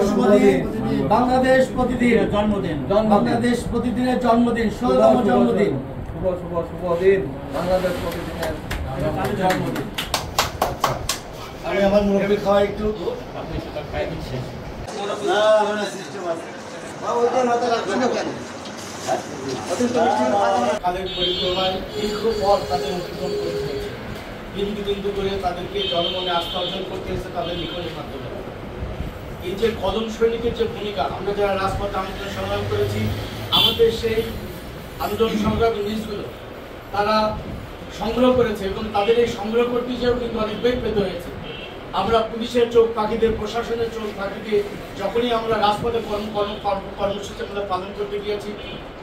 শুভদিন। বাংলাদেশ প্রতিদিন জন্মদিন, বাংলাদেশ প্রতিদিনের জন্মদিন, 16তম জন্মদিন। শুভদিন বাংলাদেশ প্রতিদিনের জন্মদিন। আমি আমার মুরব্বী খাওয়া একটু কালের পরিক্রমায় দীর্ঘ পথ তাদের অতিক্রম করতে হয়েছে। বিন্দু বিন্দু করে তাদেরকে জনমনে আস্থা অর্জন করতে হয়েছে তাদের লিখনের মাধ্যমে। এই যে কদম সৈনিকের যে ভূমিকা, আমরা যারা রাজপথ আন্দোলন সংগ্রাম করেছি, আমাদের সেই আন্দোলন সংগ্রামের নিউজগুলো তারা সংগ্রহ করেছে এবং তাদের এই সংগ্রহ করতে যেও কিন্তু অনেক বেগ পেতে হয়েছে। আমরা পুলিশের চোখ পাখিদের, প্রশাসনের চোখ পাখিকে যখনই আমরা রাজপথে কর্মসূচি আমরা পালন করতে গিয়েছি,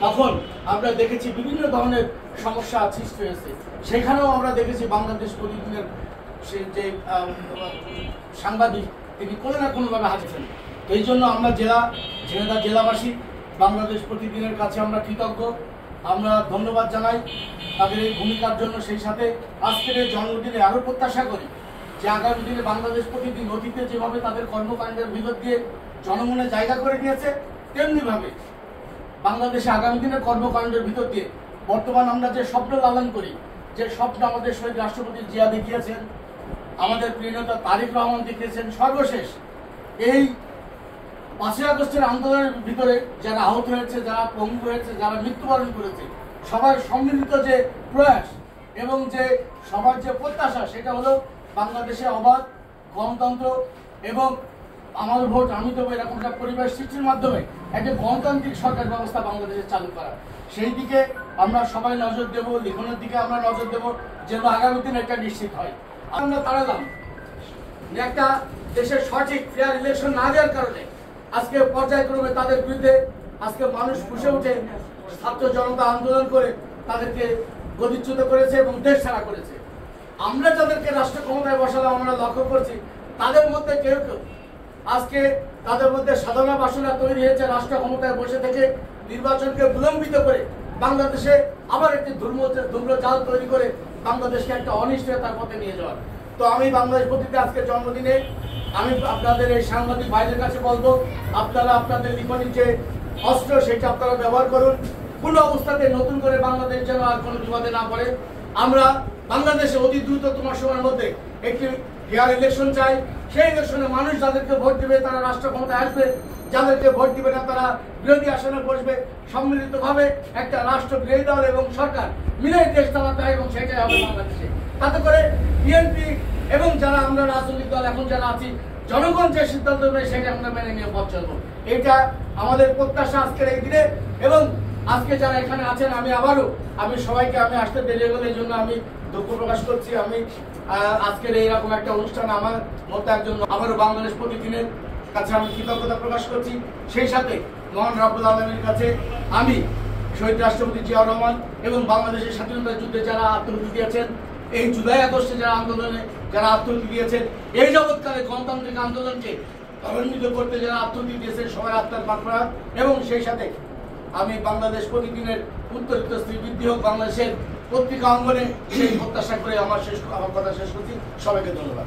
তখন আমরা দেখেছি বিভিন্ন ধরনের সমস্যা সৃষ্টি হয়েছে। সেখানেও আমরা দেখেছি বাংলাদেশ প্রতিদিনের সে যে সাংবাদিক তিনি কোনো না কোনোভাবে হারিয়েছেন। এই জন্য আমরা ঝিনাইদহ জেলাবাসী বাংলাদেশ প্রতিদিনের কাছে আমরা কৃতজ্ঞ, আমরা ধন্যবাদ জানাই তাদের এই ভূমিকার জন্য। সেই সাথে আজকের এই জন্মদিনে আরও প্রত্যাশা করি যে আগামী দিনে বাংলাদেশ প্রতিদিন অতীতে যেভাবে তাদের কর্মকাণ্ডের ভিতর দিয়ে জনমনে জায়গা করে নিয়েছে, তেমনিভাবে বাংলাদেশে আগামী দিনের কর্মকাণ্ডের ভিতর দিয়ে বর্তমান আমরা যে স্বপ্ন লালন করি, যে স্বপ্ন আমাদের শহীদ রাষ্ট্রপতি জিয়া দেখিয়েছেন, আমাদের প্রিয় নেতা তারেক রহমান দেখিয়েছেন, সর্বশেষ এই 5ই আগস্টের আন্দোলনের ভিতরে যারা আহত হয়েছে, যারা পঙ্গু হয়েছে, যারা মৃত্যুবরণ করেছে, সবার সম্মিলিত যে প্রয়াস এবং যে সবার যে প্রত্যাশা, সেটা হলো বাংলাদেশে অবাধ গণতন্ত্র এবং আমার ভোট আমি দেবো এরকম একটা পরিবেশ সৃষ্টির মাধ্যমে একটা গণতান্ত্রিক সরকার ব্যবস্থা বাংলাদেশে চালু করা। সেই দিকে আমরা সবাই নজর দেব, লিখনের দিকে আমরা নজর দেব, যেন আগামী দিন এটা নিশ্চিত হয়। আমরা তাড়ালাম একটা দেশের সঠিক ফেয়ার ইলেকশন না দেওয়ার কারণে আজকে পর্যায়ক্রমে তাদের বিরুদ্ধে আজকে মানুষ ফুসে উঠে ছাত্র জনতা আন্দোলন করে তাদেরকে গদিচ্যুত করেছে এবং দেশ ছাড়া করেছে। আমরা যাদেরকে রাষ্ট্র ক্ষমতায় বসালাম আমরা লক্ষ্য করছি তাদের মধ্যে কেউ কেউ আজকে তাদের মধ্যে সাধনা বাসনা তৈরি হয়েছে রাষ্ট্র ক্ষমতায় বসে থেকে নির্বাচনকে বিলম্বিত করে বাংলাদেশে আবার একটি ধূম্রজাল তৈরি করে বাংলাদেশকে একটা অনিশ্চয়তার পথে নিয়ে যাওয়ার। তো আমি বাংলাদেশ প্রতিদিন আজকের জন্মদিনে আমি আপনাদের এই সাংবাদিক ভাইদের কাছে বলবো, আপনারা আপনাদের লিখনির যে অস্ত্র সেটা আপনারা ব্যবহার করুন। কোনো অবস্থাতে নতুন করে বাংলাদেশ যেন আর কোনো বিপদে না পড়ে। আমরা বাংলাদেশে অতি দ্রুততম সময়ের মধ্যে একটি ফেয়ার ইলেকশন চাই। সেই ইলেকশনে মানুষ যাদেরকে ভোট দিবে তারা রাষ্ট্র ক্ষমতায় আসবে, যাদেরকে ভোট দিবে না তারা বিরোধী আসনে বসবে। সম্মিলিতভাবে একটা রাষ্ট্র, বিরোধী দল এবং সরকার মিলে দেশ চালাতে হয় এবং সেটাই হবে বাংলাদেশে। তাতে করে বিএনপি এবং যারা আমরা রাজনৈতিক দল এখন যারা আছি, জনগণ যে সিদ্ধান্ত নেয় সেটা আমরা মেনে নিয়ে পথ চলবো। এইটা আমাদের প্রত্যাশা আজকের এই দিনে। এবং আজকে যারা এখানে আছেন আমি সবাইকে আমি আসতে দেরি হলে এই জন্য আমি দুঃখ প্রকাশ করছি। আমি আজকের এইরকম একটা অনুষ্ঠান আমার মতো একজন আবারও বাংলাদেশ প্রতিদিনের কাছে আমি কৃতজ্ঞতা প্রকাশ করছি। সেই সাথে মহান রব্বুল আলামিনের কাছে আমি শহীদ রাষ্ট্রপতি জিয়াউর রহমান এবং বাংলাদেশের স্বাধীনতা যুদ্ধে যারা আত্মহত্যা দিয়েছেন, এই জুলাই আগস্টে যারা আন্দোলনে যারা আত্মহত্যা দিয়েছেন, এই জগৎকালে গণতান্ত্রিক আন্দোলনকে ত্বরান্বিত করতে যারা আত্মহত্যা দিয়েছেন, সবাই আত্মার মাগফিরাত। এবং সেই সাথে আমি বাংলাদেশ প্রতিদিনের উত্তরিত স্ত্রী বৃদ্ধি হোক বাংলাদেশের পত্রিকা অঙ্গনে সেই প্রত্যাশা করে আমার কথা শেষ করছি। সবাইকে ধন্যবাদ।